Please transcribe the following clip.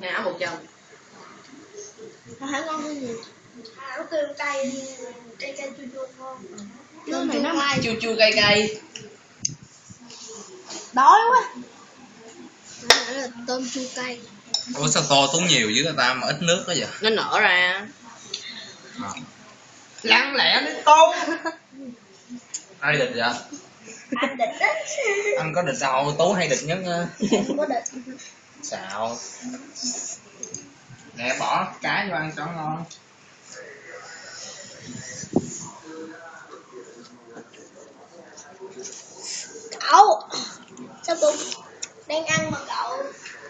Nè áo 100. Hả ngon cái gì? Nó kêu cay chua chua ngon. Nó mày nó chua chua cay cay. Đói quá. Nó là tôm chua cay. Ủa sao to tốn nhiều với người ta mà ít nước đó vậy? Nó nở ra. Lặng lẽ đến tôm. Ai địch vậy? Anh địch đó. Anh có địch đâu, Tú hay địch nhất á. Không có địch. Xạo. Nè bỏ cá vô ăn cho ngon. Cậu sao tụi đang ăn mà cậu